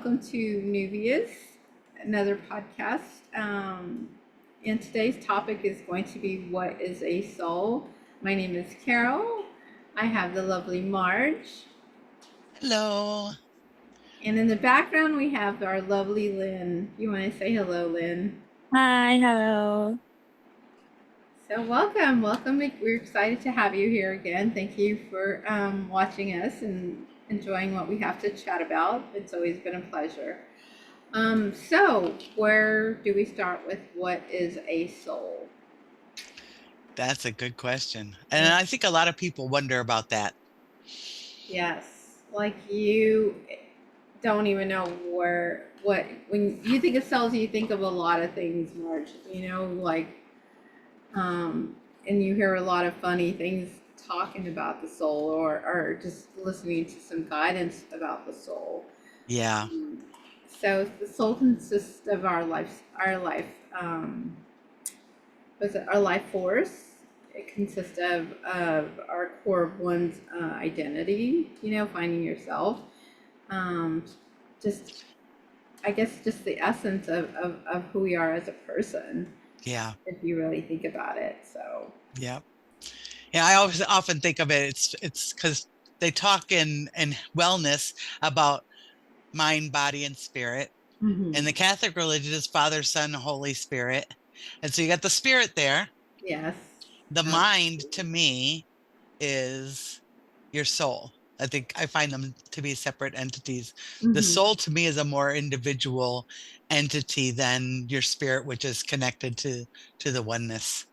welcome to Neuvias, another podcast. And today's topic is going to be what is a soul? My name is Carol. I have the lovely Marge. Hello. And in the background, we have our lovely Lynn. You want to say hello, Lynn? Hi, hello. So, welcome. We're excited to have you here again. Thank you for watching us and enjoying what we have to chat about. It's always been a pleasure. So where do we start with what is a soul? That's a good question. And I think a lot of people wonder about that. Yes, like you don't even know when you think of cells, you think of a lot of things, Marge. And you hear a lot of funny things talking about the soul, or just listening to some guidance about the soul. Yeah. So the soul consists of our life force. It consists of our core of one's identity, finding yourself. Just, I guess, just the essence of who we are as a person. Yeah. If you really think about it. So. Yeah. Yeah. I always often think of it. It's because they talk in wellness about mind, body, and spirit. Mm-hmm. In the Catholic religion is Father, Son, Holy Spirit. And so you got the spirit there. Yes. The mind to me is your soul. I think I find them to be separate entities. Mm-hmm. The soul to me is a more individual entity than your spirit, which is connected to the oneness.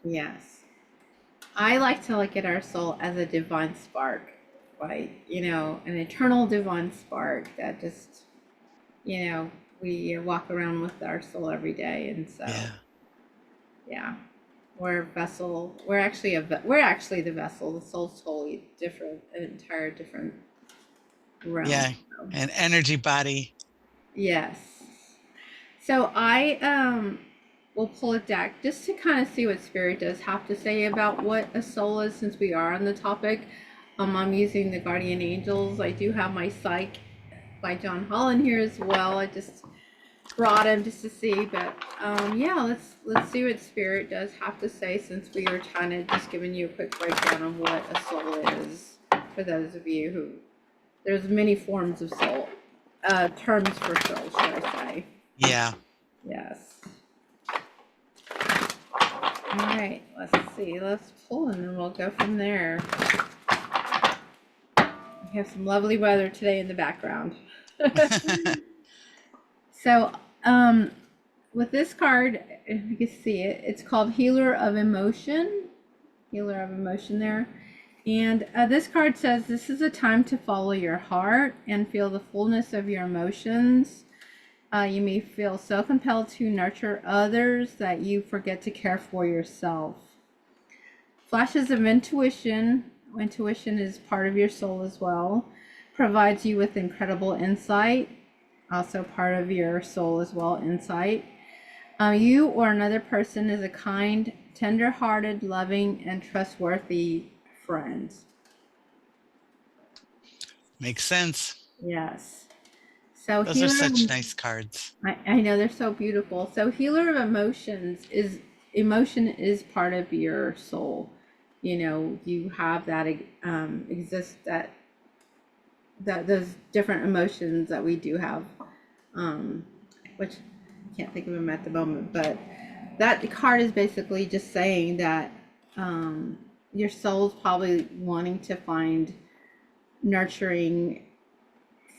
Yes. I like to look at our soul as a divine spark, like, an eternal divine spark that just, we walk around with our soul every day. And so, yeah, we're a vessel. We're actually the vessel. The soul's totally different, an entire different realm. Yeah, an energy body. Yes. So I will pull a deck just to kind of see what spirit does have to say about what a soul is, since we are on the topic. I'm using the Guardian Angels. I do have my Psych by John Holland here as well. I just brought him just to see, but yeah, let's see what spirit does have to say, since we were kind of just giving you a quick breakdown of what a soul is, for those of you who, there's many forms of soul, terms for soul, should I say. Yeah. Yes. All right, let's see. Let's pull and then we'll go from there. We have some lovely weather today in the background. So, with this card, if you can see it, it's called Healer of Emotion. Healer of Emotion there. And this card says this is a time to follow your heart and feel the fullness of your emotions. You may feel so compelled to nurture others that you forget to care for yourself. Flashes of intuition is part of your soul as well, provides you with incredible insight, also part of your soul as well, insight. You or another person is a kind, tender-hearted, loving, and trustworthy friend. Makes sense. Yes. So those are such nice cards. I know, they're so beautiful. So Healer of Emotions is, emotion is part of your soul. You have that exist that those different emotions that we do have, which I can't think of them at the moment, but that card is basically just saying that your soul's probably wanting to find nurturing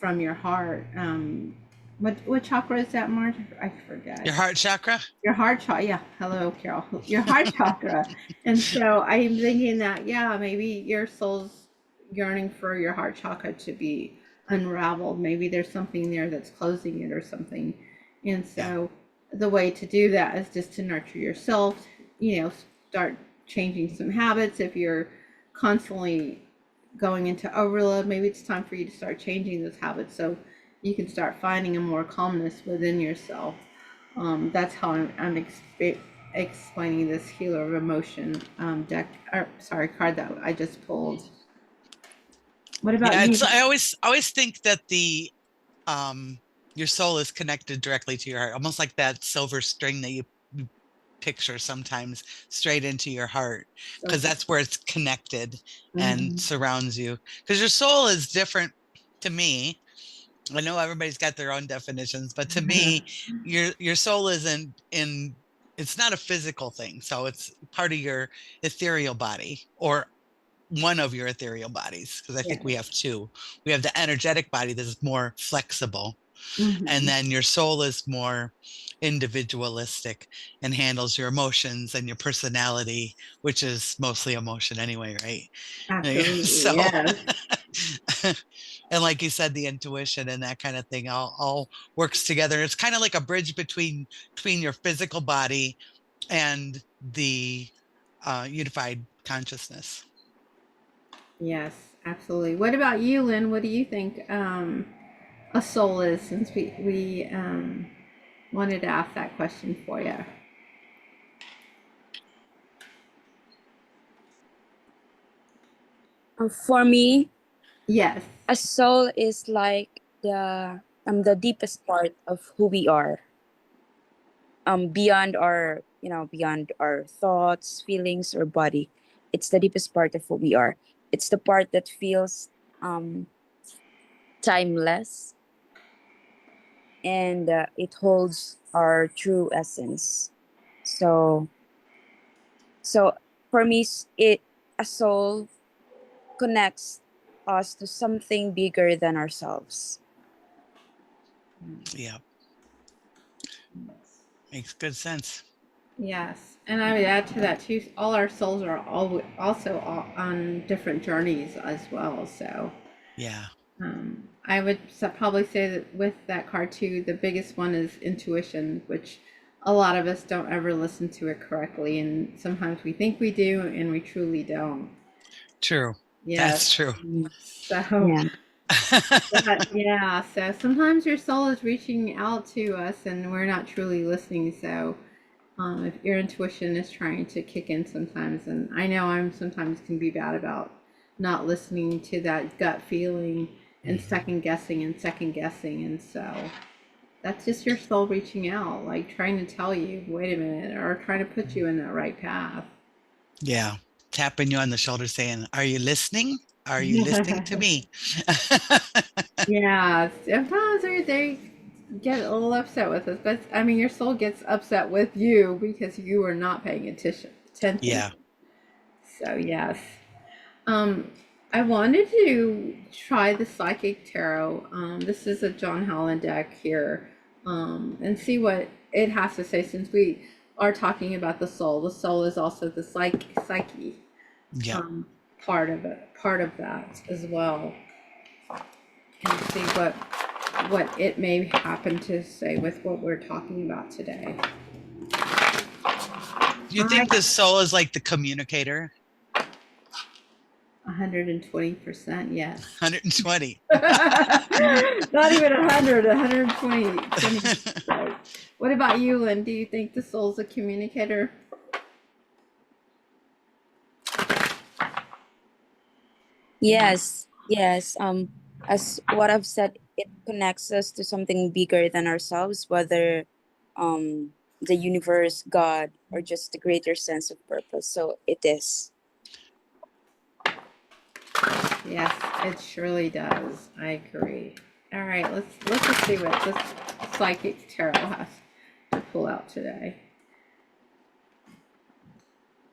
from your heart. What chakra is that, Marge? I forget. Your heart chakra? Your heart chakra. Yeah. Hello, Carol. Your heart chakra. And so I'm thinking that, yeah, maybe your soul's yearning for your heart chakra to be unraveled. Maybe there's something there that's closing it or something. And so the way to do that is just to nurture yourself, start changing some habits. If you're constantly going into overload, maybe it's time for you to start changing those habits so you can start finding a more calmness within yourself. That's how I'm explaining this Healer of Emotion card that I just pulled. What about you? I always think that the um, your soul is connected directly to your heart, almost like that silver string that you picture sometimes straight into your heart, So because that's where it's connected and mhm. surrounds you. Because your soul is different to me. I know everybody's got their own definitions, but to me, your soul isn't in, it's not a physical thing. So it's part of your ethereal body, or one of your ethereal bodies, because I think we Yes. have two. We have the energetic body that is more flexible, and Mhm. then your soul is more individualistic and handles your emotions and your personality, which is mostly emotion anyway, right? Absolutely. So, Yes. and like you said, the intuition and that kind of thing all works together. It's kind of like a bridge between your physical body and the unified consciousness. Yes, absolutely. What about you, Lynn? What do you think a soul is? Since we wanted to ask that question for you. For me, Yes. a soul is like the deepest part of who we are. Beyond our beyond our thoughts, feelings, or body. It's the deepest part of who we are. It's the part that feels um timeless, and it holds our true essence. So so for me, it a soul connects us to something bigger than ourselves. Yeah, makes good sense. Yes, and I would add to that too. All our souls are also on different journeys as well. So Yeah. I would probably say that with that card too, the biggest one is intuition, which a lot of us don't ever listen to it correctly, and sometimes we think we do, and we truly don't. True. Yes. That's true. Mm. So, Yeah. yeah. So sometimes your soul is reaching out to us, and we're not truly listening. So, if your intuition is trying to kick in sometimes, and I know I'm sometimes can be bad about not listening to that gut feeling and Mhm. second guessing, and so that's just your soul reaching out, like trying to tell you, wait a minute, or trying to put you in that right path. Yeah. Tapping you on the shoulder saying, "Are you listening? Are you listening to me?" Yeah, sometimes they get a little upset with us, but I mean, your soul gets upset with you because you are not paying attention. Yeah. So yes. Um, I wanted to try the Psychic Tarot. This is a John Howland deck here, and see what it has to say since we are talking about the soul. The soul is also the psyche Yeah. um, part of that as well, and see what it may happen to say with what we're talking about today. Do you I think the soul is like the communicator? 120%, yes. 120. Not even 100, 120. What about you, Lynn? Do you think the soul's a communicator? Yes, yes. As what I've said, it connects us to something bigger than ourselves, whether the universe, God, or just a greater sense of purpose. So it is. Yes, it surely does. I agree. All right, let's just see what this psychic tarot has to pull out today.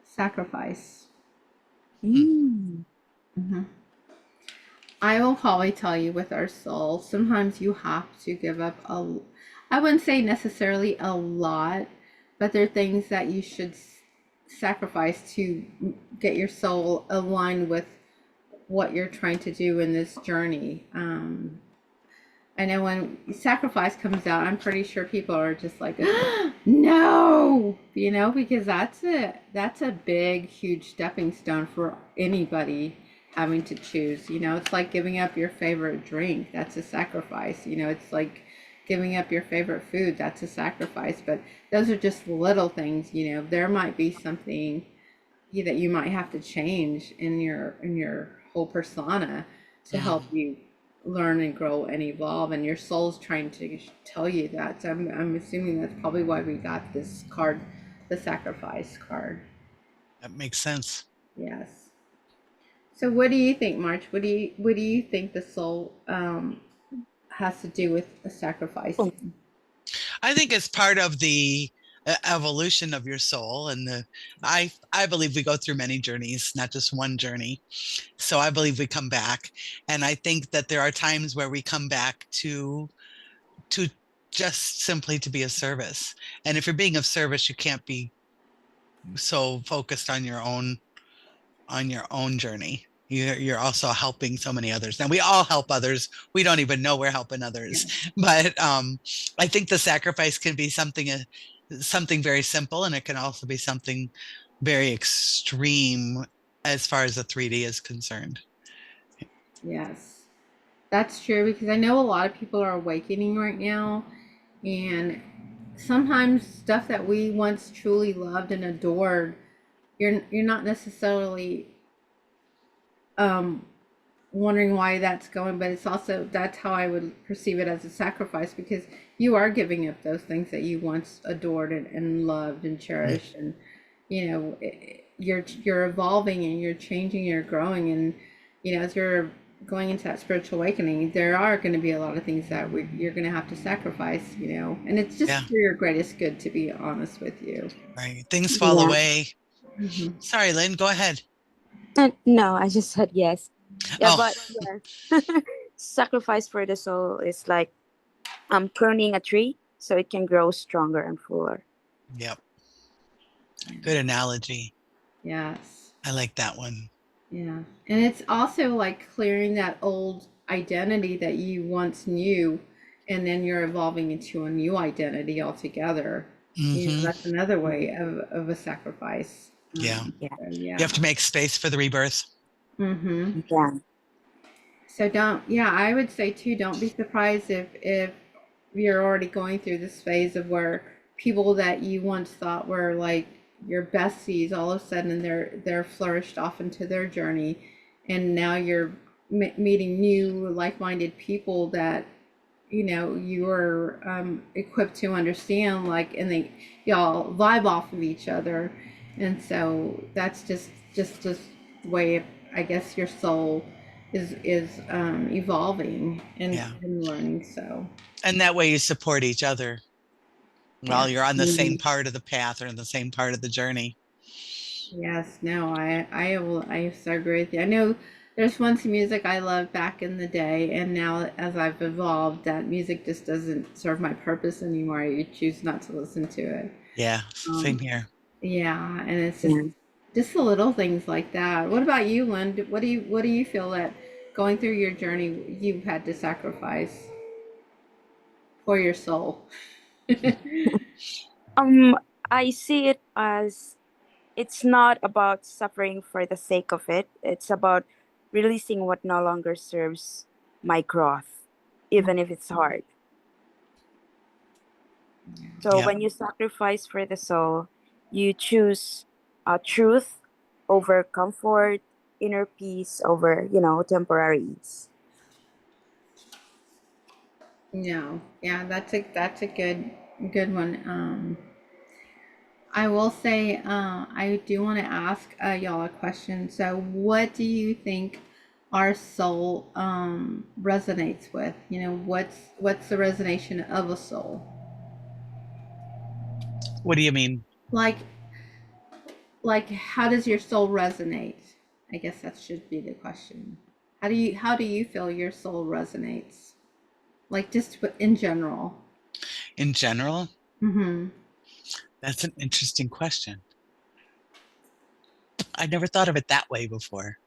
Sacrifice. Mm. Mhm. I will probably tell you with our soul, sometimes you have to give up I wouldn't say necessarily a lot, but there are things that you should sacrifice to get your soul aligned with what you're trying to do in this journey. I know when sacrifice comes out, I'm pretty sure people are just like, no, because that's a big, huge stepping stone for anybody having to choose. It's like giving up your favorite drink. That's a sacrifice. It's like giving up your favorite food. That's a sacrifice. But those are just little things. There might be something that you might have to change in your whole persona to help Mhm. you learn and grow and evolve, and your soul's trying to tell you that. So I'm assuming that's probably why we got this card, the sacrifice card. That makes sense. Yes. So what do you think, March? What do you think the soul has to do with a Oh, sacrificing? I think it's part of the evolution of your soul, and I believe we go through many journeys, not just one journey. So I believe we come back, and I think that there are times where we come back to just simply to be of service. And if you're being of service, you can't be so focused on your own journey. You're also helping so many others. Now we all help others. We don't even know we're helping others. Yeah. But I think the sacrifice can be something very simple, and it can also be something very extreme as far as the 3D is concerned. Yes. That's true because I know a lot of people are awakening right now, and sometimes stuff that we once truly loved and adored, you're not necessarily um wondering why that's going, but it's also that's how I would perceive it as a sacrifice because you are giving up those things that you once adored and loved and Mm. cherished, and you're evolving and you're changing, you're growing, and as you're going into that spiritual awakening, there are going to be a lot of things that you're going to have to sacrifice, and it's just Yeah, for your greatest good, to be honest with you. right. Things fall yeah. away. Hmm. Sorry, Lynn, go ahead. No, I just said yes. Yeah, Oh, but yeah. Sacrifice for the soul is like pruning a tree so it can grow stronger and fuller. yep. Good analogy. Yes. I like that one. Yeah. And it's also like clearing that old identity that you once knew, and then you're evolving into a new identity altogether. Hmm. That's another way of a sacrifice. Yeah. Yeah. So You yeah. have to make space for the rebirth. Mm-hmm. Yeah. So yeah, I would say too, don't be surprised if you're already going through this phase of where people that you once thought were like your besties, all of a sudden they're flourished off into their journey, and now you're meeting new like-minded people that you're equipped to understand, like, and y'all vibe off of each other, and so that's just the way, I guess, your soul is evolving and, Yeah. learning. So And that way you support each other while yes, you're on the same Mm. part of the path or in the same part of the journey. yes, no, I so agree with you. I know there's once music I loved back in the day, and now as I've evolved, that music just doesn't serve my purpose anymore. You choose not to listen to it. Yeah, same Um, here. yeah, and it's just Yeah. just the little things like that. What about you, Lynn? What do you feel that going through your journey you've had to sacrifice for your soul? Um, I see it as it's not about suffering for the sake of it. It's about releasing what no longer serves my growth, even if it's hard. So Yep. when you sacrifice for the soul, you choose truth over comfort, inner peace over, temporary ease. No, yeah, that's a good one. I will say, I do want to ask y'all a question. So, what do you think our soul resonates with? What's the resonation of a soul? What do you mean? Like, how does your soul resonate? I guess that should be the question. How do you feel your soul resonates? Like, just in general. In general? Mm-hmm. That's an interesting question. I never thought of it that way before.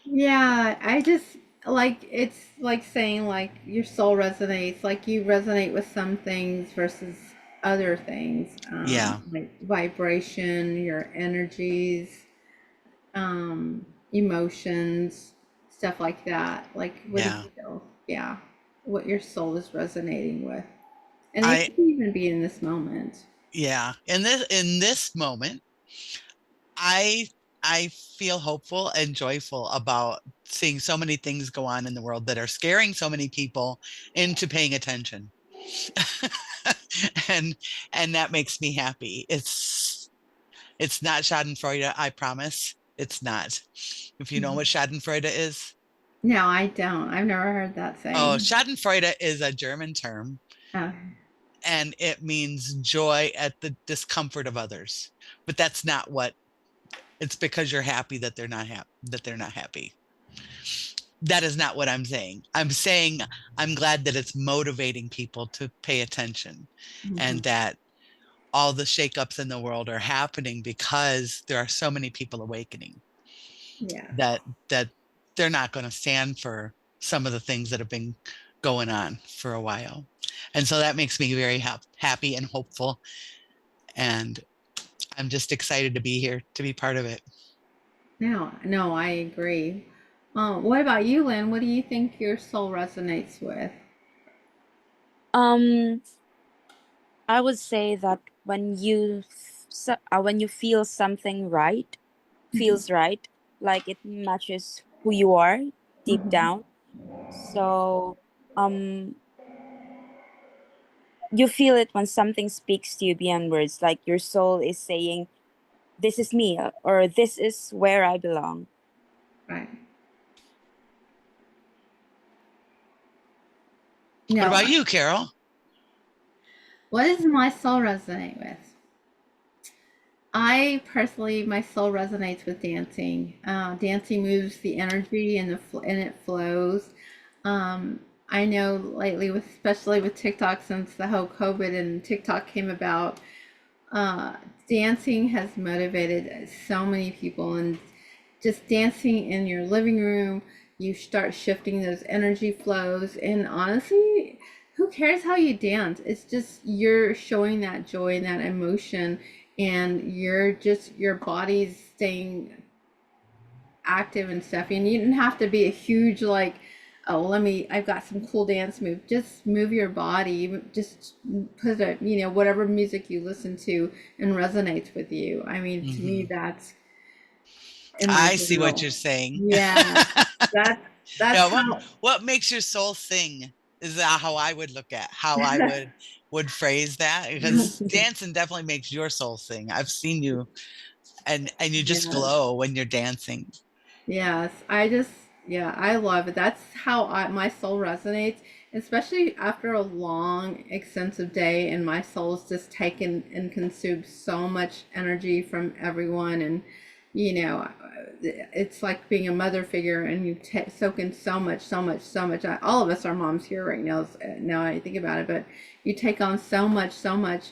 Yeah, I just like it's like saying like your soul resonates, like you resonate with some things versus other things, Yeah, like vibration, your energies, emotions, stuff like that. Like, what do yeah. you feel? Yeah, what your soul is resonating with, and it I could even be in this moment. yeah. In this moment, I I feel hopeful and joyful about seeing so many things go on in the world that are scaring so many people into paying attention. and and that makes me happy. It's not Schadenfreude, I promise. It's not. If you know what Schadenfreude is. No, I don't. I've never heard that Oh, saying. Schadenfreude is a German term, Oh, and it means joy at the discomfort of others. But that's not what it's because you're happy that they're not happy. That is not what I'm saying. I'm saying I'm glad that it's motivating people to pay attention and mhm. that all the shakeups in the world are happening because there are so many people awakening Yeah. that they're not going to stand for some of the things that have been going on for a while. And so that makes me very happy and hopeful. And I'm just excited to be here to be part of it. No, no, I agree. What about you, Lynn? What do you think your soul resonates with? Um, I would say that when you feel something right, Mhm, feels right, like it matches who you are deep mhm. down. So, um, you feel it when something speaks to you beyond words, like your soul is saying, "This is me," or "This is where I belong." Right. What No, about you, Carol? what does my soul resonate with? I personally, my soul resonates with dancing. Dancing moves the energy and and it flows. I know lately, with especially with TikTok, since the whole COVID and TikTok came about, uh, dancing has motivated so many people, and just dancing in your living room, you start shifting those energy flows. And honestly, who cares how you dance? It's just you're showing that joy and that emotion, and you're just your body's staying active and stuff. And you didn't have to be a huge like, oh, I've got some cool dance move. Just move your body. Just put a, whatever music you listen to and resonates with you. I mean, to me, Hmm. that's in my I see what journal. you're saying. Yeah, that's that's Yeah, how. what makes your soul sing is that how I would look at how I would phrase that because dancing definitely makes your soul sing. I've seen you and you just Yeah. glow when you're dancing. Yes, yeah, I love it. That's how my soul resonates, especially after a long, extensive day, and my soul's just taken and consumed so much energy from everyone. And, it's like being a mother figure, and you soak in so much, so much, so much. All of us are moms here right now, now I think about it, but you take on so much, so much,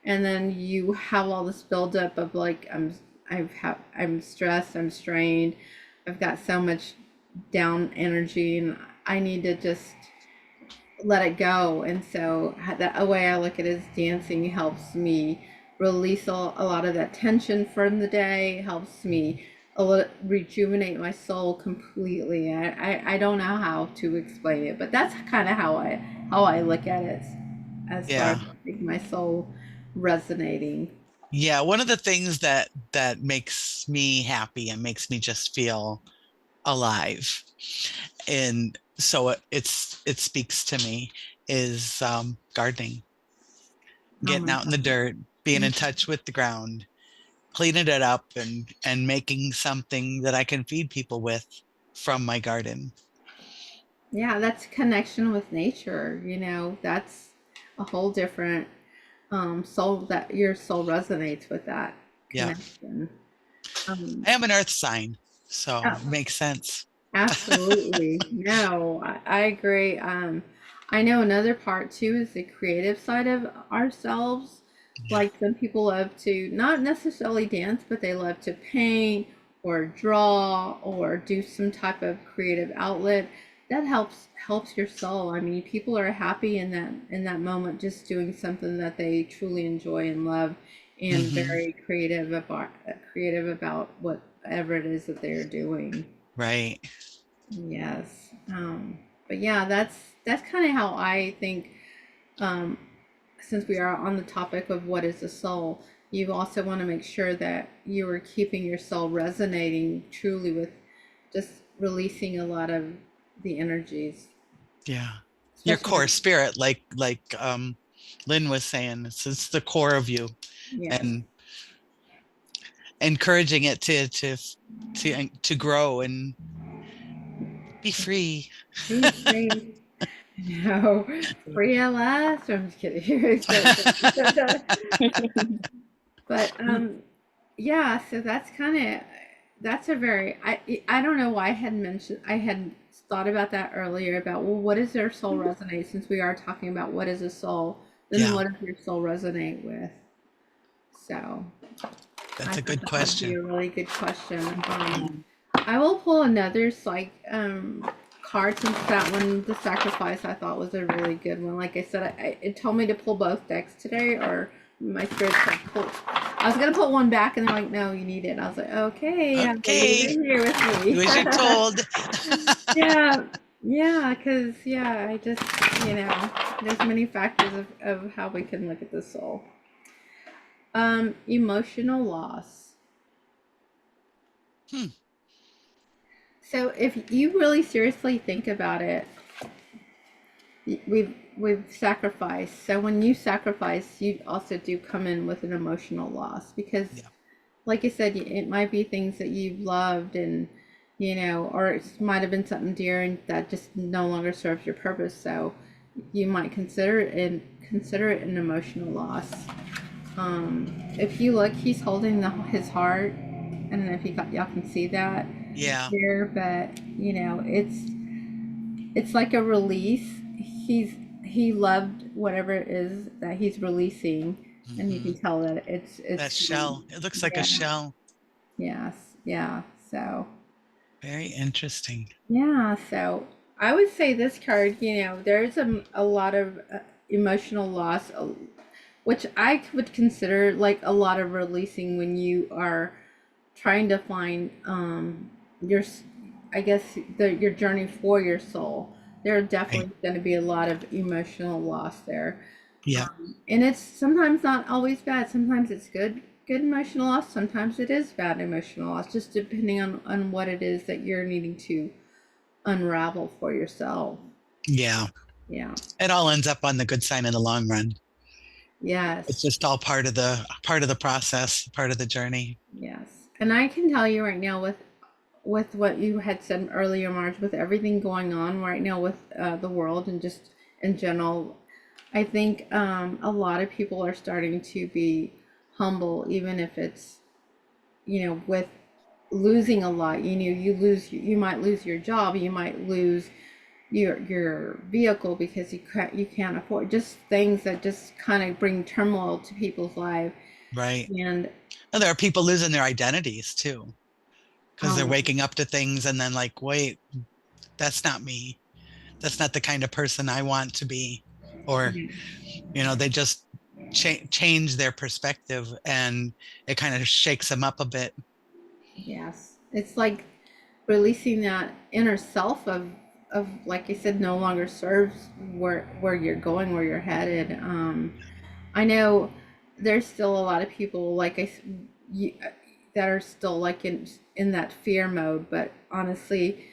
and then you have all this buildup of like, I'm stressed, I'm strained, I've got so much down energy, and I need to just let it go. And so a way I look at it is dancing helps me release a lot of that tension from the day, helps me rejuvenate my soul completely. I don't know how to explain it, but that's kind of how I look at it as far as Yeah. like my soul resonating. Yeah, one of the things that makes me happy and makes me just feel alive and so it speaks to me is gardening, Oh getting my out in the dirt, being in God. touch with the ground, cleaning it up and making something that I can feed people with from my garden. Yeah, that's connection with nature, that's a whole different soul, that your soul resonates with that Yeah. connection. Um, I am an earth sign, so yeah, it makes sense. absolutely. No, I agree. I know another part too is the creative side of ourselves. Yeah. Like some people love to not necessarily dance, but they love to paint or draw or do some type of creative outlet. That helps your soul. I mean, people are happy in that moment just doing something that they truly enjoy and love, and Hmm. very creative about whatever it is that they're doing. Right. Yes. But yeah, that's kind of how I think. Um, since we are on the topic of what is the soul, you also want to make sure that you are keeping your soul resonating truly with just releasing a lot of the energies, Yeah. Your especially, core spirit, like Lynn was saying, it's the core of you, yes. and encouraging it to grow and be free. Be free. No, free at last. I'm just kidding. But yeah, so that's kind of that's a very I don't know why I had thought about that earlier about, well, what does their soul resonate, since we are talking about what is a soul, then Yeah, what does your soul resonate with? So I that's a thought good that would be question. a really good question. Yeah. I will pull another like card, since that one, the sacrifice, I thought was a really good one. Like I said, it told me to pull both decks today, or my spirit said pull. I was gonna put one back, and they're like, "No, you need it." And I was like, "Okay, I'm gonna leave Okay, it here with do as you're told. me." Yeah, yeah, because I just there's many factors of how we can look at the soul. Emotional loss. Hmm, So if you really seriously think about it, we've sacrificed. So when you sacrifice, you also do come in with an emotional loss, because, yeah, like I said, it might be things that you've loved, and or it might have been something dear and that just no longer serves your purpose. So you might consider it an emotional loss. If you look, he's holding his heart. I don't know if y'all can see that yeah. here, but it's like a release. He loved whatever it is that he's releasing, and you Hmm. can tell that That it's shell, it looks like a yeah, shell. yes, yeah. So Very interesting. yeah, so I would say this card, there's a lot of emotional loss, which I would consider like a lot of releasing when you are trying to find your I guess your journey for your soul. There are Right. definitely going to be a lot of emotional loss there, Yeah, and it's sometimes not always bad. Sometimes it's good emotional loss. Sometimes it is bad emotional loss, just depending on what it is that you're needing to unravel for yourself. yeah. Yeah. It all ends up on the good side in the long run. It's Yes. just all part of the process, part of the journey. Yes. And I can tell you right now, with what you had said earlier, Marge, with everything going on right now with the world and just in general, I think a lot of people are starting to be humble, even if it's with losing a lot. You might lose your job, you might lose your vehicle because you can't afford, just things that just kind of bring turmoil to people's life. Right. And And there are people losing their identities too, because they're um waking up to things and then like, wait, that's not me. That's not the kind of person I want to be. Or, they just change their perspective and it kind of shakes them up a bit. yes, it's like releasing that inner self of like I said, no longer serves where you're going, where you're headed. I know there's still a lot of people you, that are still like in that fear mode, but honestly,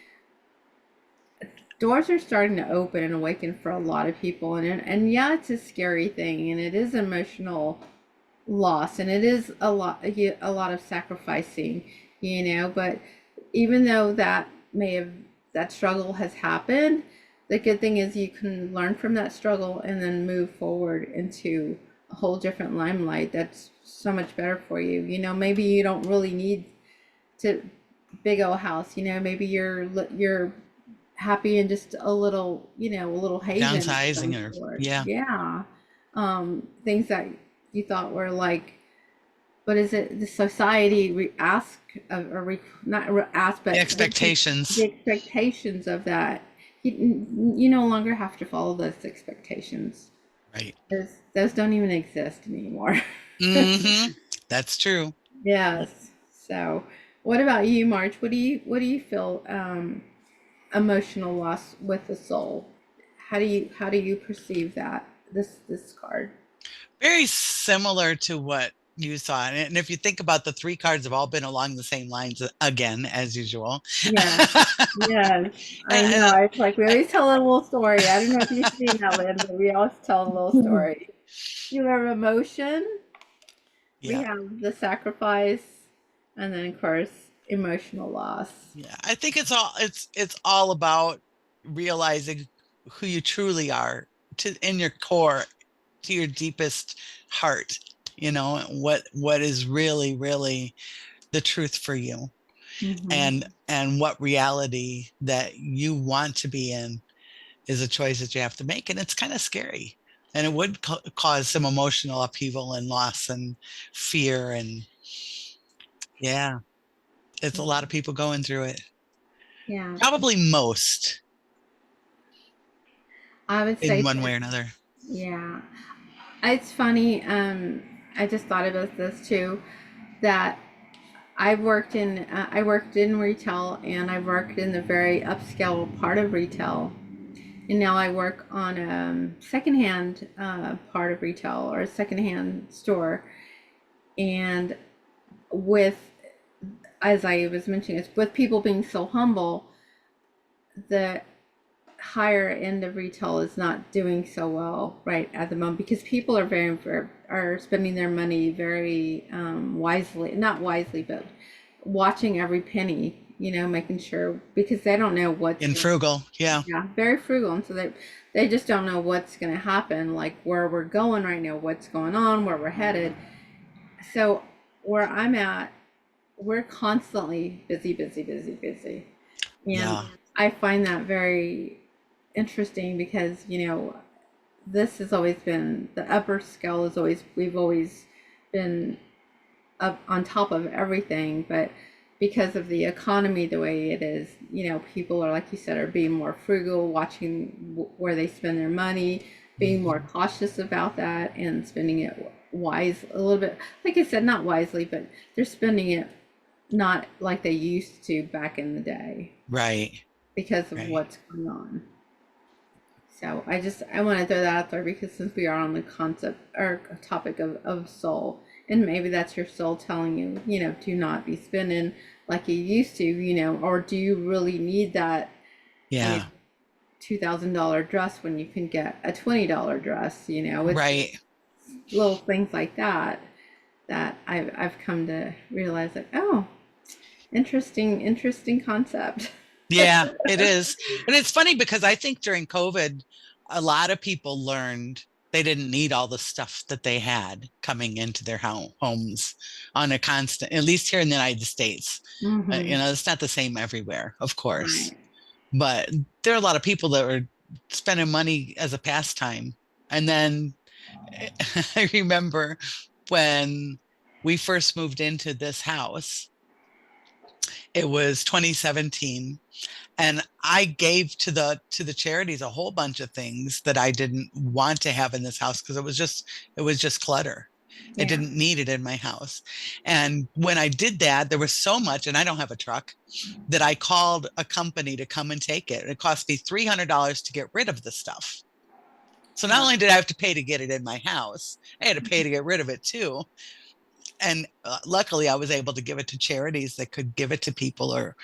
doors are starting to open and awaken for a lot of people, and yeah, it's a scary thing, and it is emotional loss, and it is a lot of sacrificing, but even though that struggle has happened, the good thing is you can learn from that struggle and then move forward into a whole different limelight that's so much better for you. Maybe you don't really need to big old house. Maybe you're happy in just a little haven of Downsizing some or, sort. yeah, Yeah. Things that you thought were like, what is it? The society ask or not ask, the but the expectations. expectations of that. You no longer have to follow those expectations. Right. Those don't even exist anymore. Hmm. That's true. Yes. So, what about you, March? What do you feel emotional loss with the soul? How do you perceive that this card? Very similar to what you saw it. And if you think about the three cards have all been along the same lines again, as usual. Yeah. Yes. I know. And, It's like we always tell a little story. I don't know if you've seen that, Lynn, but we always tell a little story. You have emotion, we yeah. have the sacrifice, and then of course emotional loss. Yeah. I think it's all about realizing who you truly are in your core, to your deepest heart, what is really, really the truth for you, Hmm. and what reality that you want to be in is a choice that you have to make, and it's kind of scary, and it would cause some emotional upheaval and loss and fear, and yeah, it's a lot of people going through it, Yeah, probably most I would in say, one way or another. yeah. It's funny. I just thought about this too. That I worked in retail, and I worked in the very upscale part of retail, and now I work on a secondhand part of retail, or a secondhand store. And with, as I was mentioning, it's with people being so humble, the higher end of retail is not doing so well right at the moment, because people are are spending their money very wisely, not wisely, but watching every penny, making sure, because they don't know what's In going. frugal, yeah. Yeah, very frugal, and so they just don't know what's going to happen, like where we're going right now, what's going on, where we're headed. So where I'm at, we're constantly busy, busy, busy, busy. And Yeah. I find that very interesting, because, this has always been the upper scale, is always, we've always been up on top of everything. But because of the economy the way it is, people are, like you said, are being more frugal, watching where they spend their money, being more cautious about that, and spending it wise a little bit. Like I said, not wisely, but they're spending it not like they used to back in the day, Right. because of Right. what's going on. So I want to throw that out there, because since we are on the concept or topic of soul, and maybe that's your soul telling you, do not be spending like you used to, or do you really need that, Yeah. $2,000 dress when you can get a $20 dress? It's Right. little things like that that I've come to realize, that, oh, interesting concept. Yeah, it is. And it's funny because I think during COVID, a lot of people learned they didn't need all the stuff that they had coming into their homes on a constant, at least here in the United States. Hmm. It's not the same everywhere, of course, Right. but there are a lot of people that were spending money as a pastime. And then I remember when we first moved into this house, it was 2017, and I gave to the charities a whole bunch of things that I didn't want to have in this house, because it was just clutter. I Yeah. didn't need it in my house. And when I did that, there was so much, and I don't have a truck, that I called a company to come and take it. It cost me $300 to get rid of the stuff. So not Wow. only did I have to pay to get it in my house, I had to pay to get rid of it too. And luckily I was able to give it to charities that could give it to people, or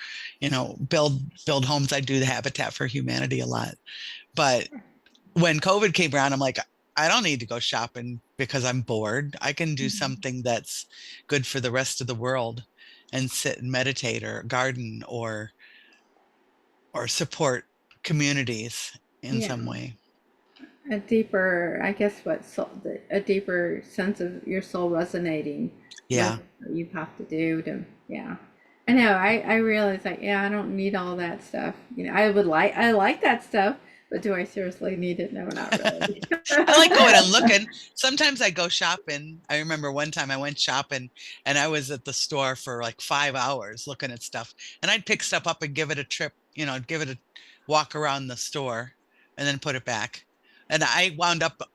build homes. I do the Habitat for Humanity a lot. But when COVID came around, I'm like, I don't need to go shopping because I'm bored. I can do something that's good for the rest of the world, and sit and meditate, or garden, or support communities in Yeah. some way. A deeper, I guess, a deeper sense of your soul resonating with Yeah. what you have to do to, yeah. I know, I realize, like, yeah, I don't need all that stuff. I like that stuff, but do I seriously need it? No, not really. I like going and looking. Sometimes I go shopping. I remember one time I went shopping, and I was at the store for like 5 hours looking at stuff. And I'd pick stuff up and give it a trip, give it a walk around the store, and then put it back. And I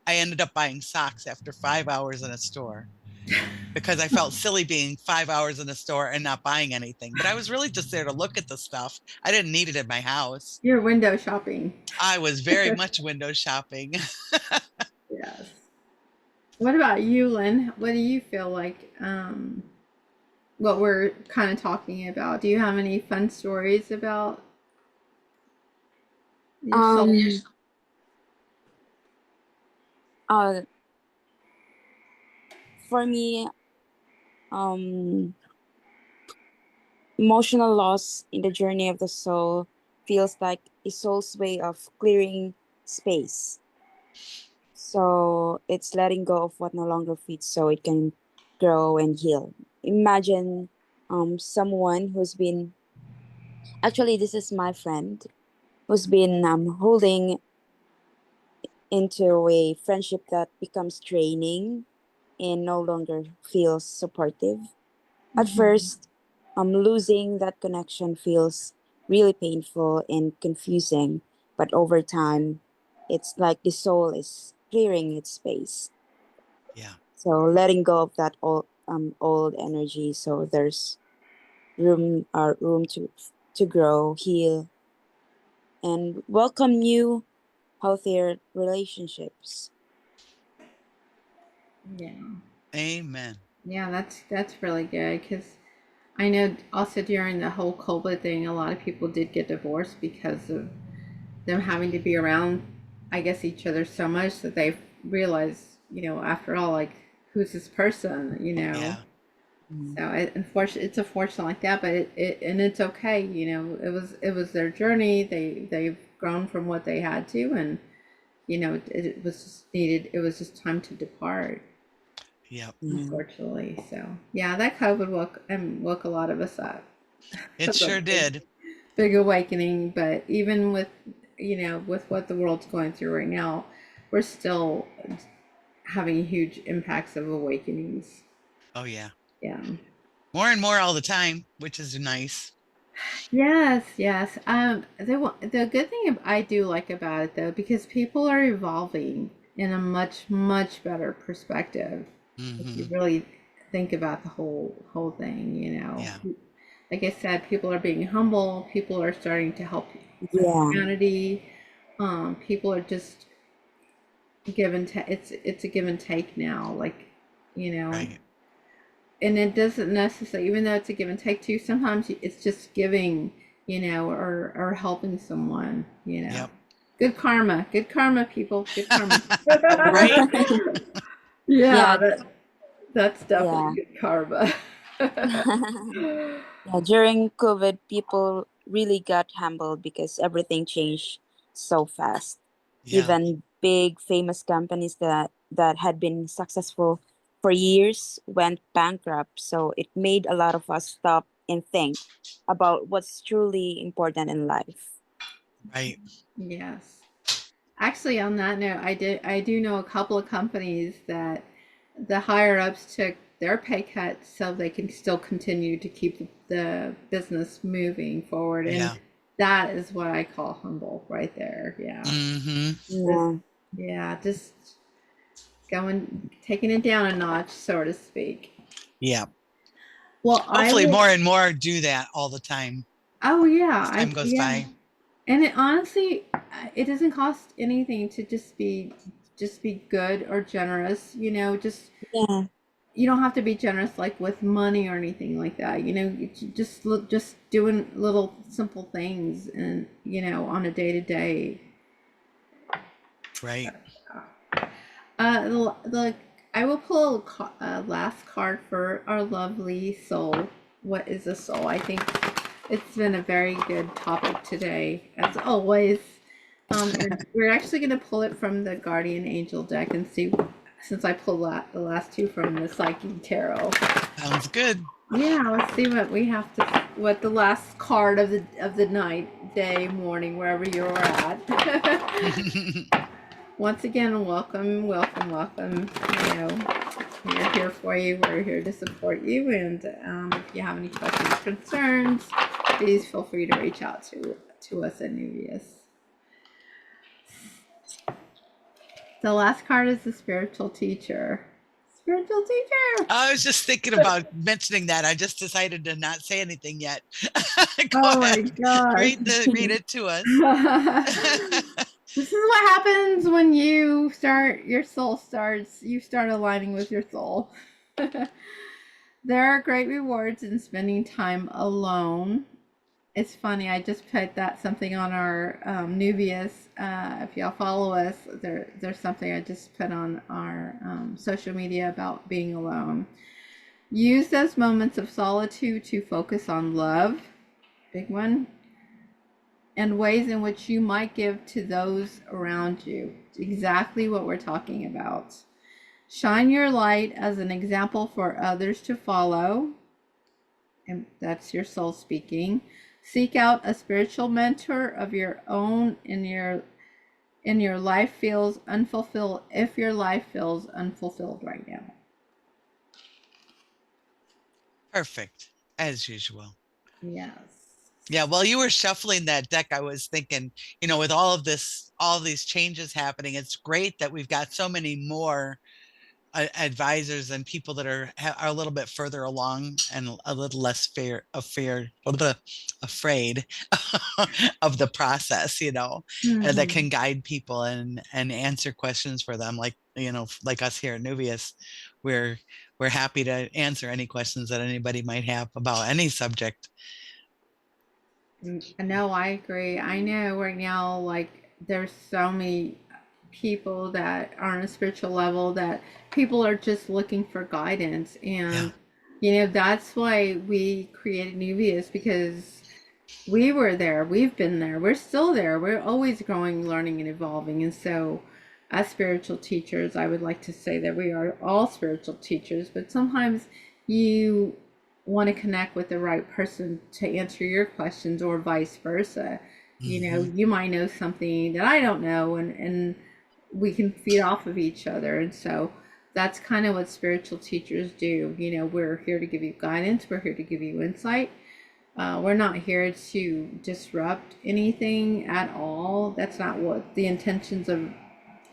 ended up buying socks after 5 hours in a store, because I felt silly being 5 hours in a store and not buying anything. But I was really just there to look at the stuff. I didn't need it in my house. You're window shopping. I was very much window shopping. Yes. What about you, Lynn? What do you feel like what we're kind of talking about? Do you have any fun stories about your soul? Um, uh, for me, um, emotional loss in the journey of the soul feels like a soul's way of clearing space. So it's letting go of what no longer fits so it can grow and heal. Imagine someone who's been, actually, this is my friend who's been holding into a friendship that becomes draining and no longer feels supportive. At Mhm. first, losing that connection feels really painful and confusing, but over time, it's like the soul is clearing its space. Yeah. So letting go of that old energy, so there's room to grow, heal, and welcome new, healthier relationships. Yeah. Amen. Yeah, that's really good because I know also during the whole COVID thing, a lot of people did get divorced because of them having to be around, I guess, each other so much that they realized, after all, like, who's this person, Yeah. Mm. So it's unfortunate like that, but and it's okay, it was their journey. They've grown from what they had to, and it was just needed. It was just time to depart, Yep. Yeah. unfortunately. So yeah, that COVID woke a lot of us up. It That's a sure did. big awakening. But even with with what the world's going through right now, we're still having huge impacts of awakenings. Oh yeah. Yeah. More and more all the time, which is nice. Yes, yes. The good thing I do like about it though, because people are evolving in a much, much better perspective. If you Hmm. really think about the whole thing, Yeah. like I said, people are being humble. People are starting to help Yeah. humanity. People are just give and take. It's a give and take now. Like, you know, Right. and it doesn't necessarily, even though it's a give and take too, sometimes it's just giving, or helping someone. Yep. Good karma, people, good karma. Right. Yeah, Yeah. that's definitely Yeah. good karma. Yeah, during COVID, people really got humbled because everything changed so fast. Yeah. Even big famous companies that had been successful for years went bankrupt. So it made a lot of us stop and think about what's truly important in life. Right. Yes. Actually, on that note, I do know a couple of companies that the higher ups took their pay cut so they can still continue to keep the business moving forward, and Yeah. that is what I call humble right there. Yeah. Hmm. Just, Yeah. yeah, just taking it down a notch, so to speak. Yeah. Well, I Hopefully will. more and more do that all the time Oh yeah, as time goes yeah. by. And it honestly, it doesn't cost anything to just be good or generous. Just Yeah. you don't have to be generous like with money or anything like that. Just doing little simple things, and on a day to day. Right. The I will pull a last card for our lovely soul. What is a soul? I think it's been a very good topic today, as always. And we're actually going to pull it from the Guardian Angel deck and see, since I pulled the last two from the Psychic Tarot. Sounds good. Yeah, let's see what the last card of the night, day, morning, wherever you're at. Once again, welcome, welcome, welcome. We're here for you. We're here to support you. And if you have any questions, concerns, please feel free to reach out to us at Neuvias. The last card is the spiritual teacher. Spiritual teacher. I was just thinking about mentioning that. I just decided to not say anything yet. Go Oh my ahead. gosh. Read it to us. This is what happens when you start, you start aligning with your soul. There are great rewards in spending time alone. It's funny, I just put that something on our Neuvias. If y'all follow us, there's something I just put on our social media about being alone. Use those moments of solitude to focus on love, big one, and ways in which you might give to those around you. Exactly what we're talking about. Shine your light as an example for others to follow. And that's your soul speaking. Seek out a spiritual mentor of your own in your life feels unfulfilled, if your life feels unfulfilled right now. Perfect, as usual. Yes. Yeah, while you were shuffling that deck, I was thinking, with all of this, all of these changes happening, it's great that we've got so many more advisors and people that are a little bit further along and a little less afraid of the process, that can guide people and answer questions for them, like like us here at Neuvias. we're we're happy to answer any questions that anybody might have about any subject. No, I agree. I know right now, like, there's so many people that are on a spiritual level that people are just looking for guidance. Yeah. And, that's why we created Nuvias, because we were there, we've been there, we're still there, we're always growing, learning, and evolving. And so, as spiritual teachers, I would like to say that we are all spiritual teachers, but sometimes you want to connect with the right person to answer your questions, or vice versa. You might know something that I don't know, and we can feed off of each other. And so that's kind of what spiritual teachers do. We're here to give you guidance, we're here to give you insight. We're not here to disrupt anything at all. That's not what the intentions of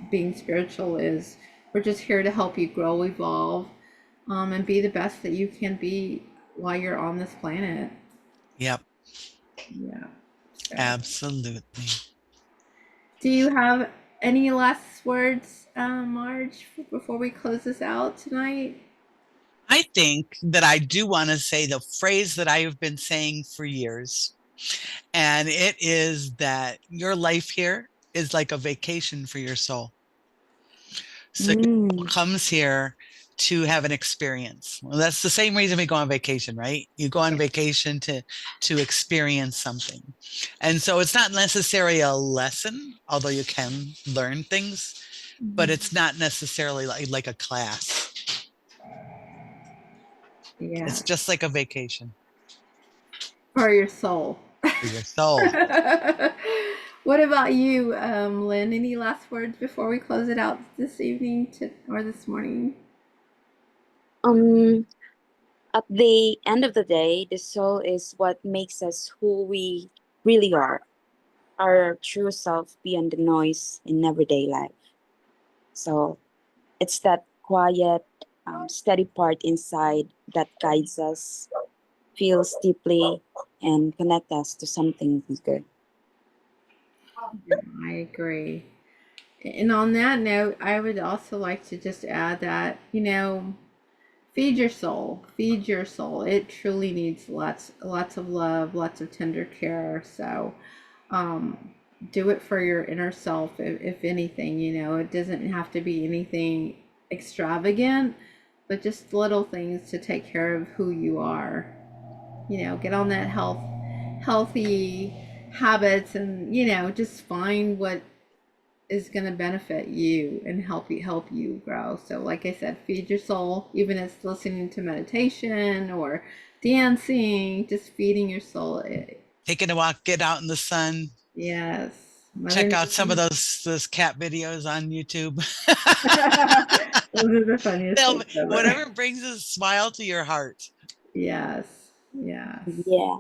being spiritual is. We're just here to help you grow, evolve, and be the best that you can be while you're on this planet. Yep. Yeah. So, Absolutely. do you have any last words, Marge, before we close this out tonight? I think that I do want to say the phrase that I have been saying for years, and it is that your life here is like a vacation for your soul. So your soul comes here to have an experience. Well, that's the same reason we go on vacation, right? You go on vacation to experience something. And so it's not necessarily a lesson, although you can learn things, but it's not necessarily like a class. Yeah. It's just like a vacation For your soul. for your soul. What about you, Lynn? Any last words before we close it out this evening or this morning? Um, at the end of the day, the soul is what makes us who we really are, our true self beyond the noise in everyday life. So it's that quiet, steady part inside that guides us, feels deeply, and connect us to something bigger. I agree. And on that note, I would also like to just add that, feed your soul. Feed your soul. It truly needs lots of love, lots of tender care. So, um, do it for your inner self. If anything, it doesn't have to be anything extravagant, but just little things to take care of who you are. Get on that healthy habits, and just find what is going to benefit you and help you grow. So like I said, feed your soul, even if it's listening to meditation or dancing, just feeding your soul. Taking a walk, get out in the sun. Yes. Check out some of those cat videos on YouTube. Those are the funniest things ever. Whatever brings a smile to your heart. Yes. Yes. Yeah.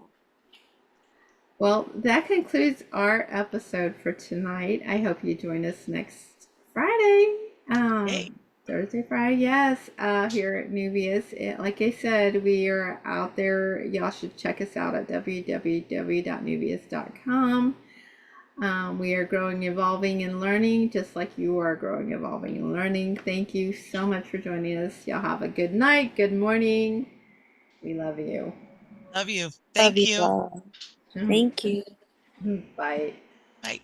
Well, that concludes our episode for tonight. I hope you join us next Friday. Yay. Thursday, Friday, yes, here at Neuvias. Like I said, we are out there. Y'all should check us out at www.neuvias.com. We are growing, evolving, and learning just like you are growing, evolving, and learning. Thank you so much for joining us. Y'all have a good night, good morning. We love you. Love you. Love Thank you you. all. Thank you. Bye. Bye.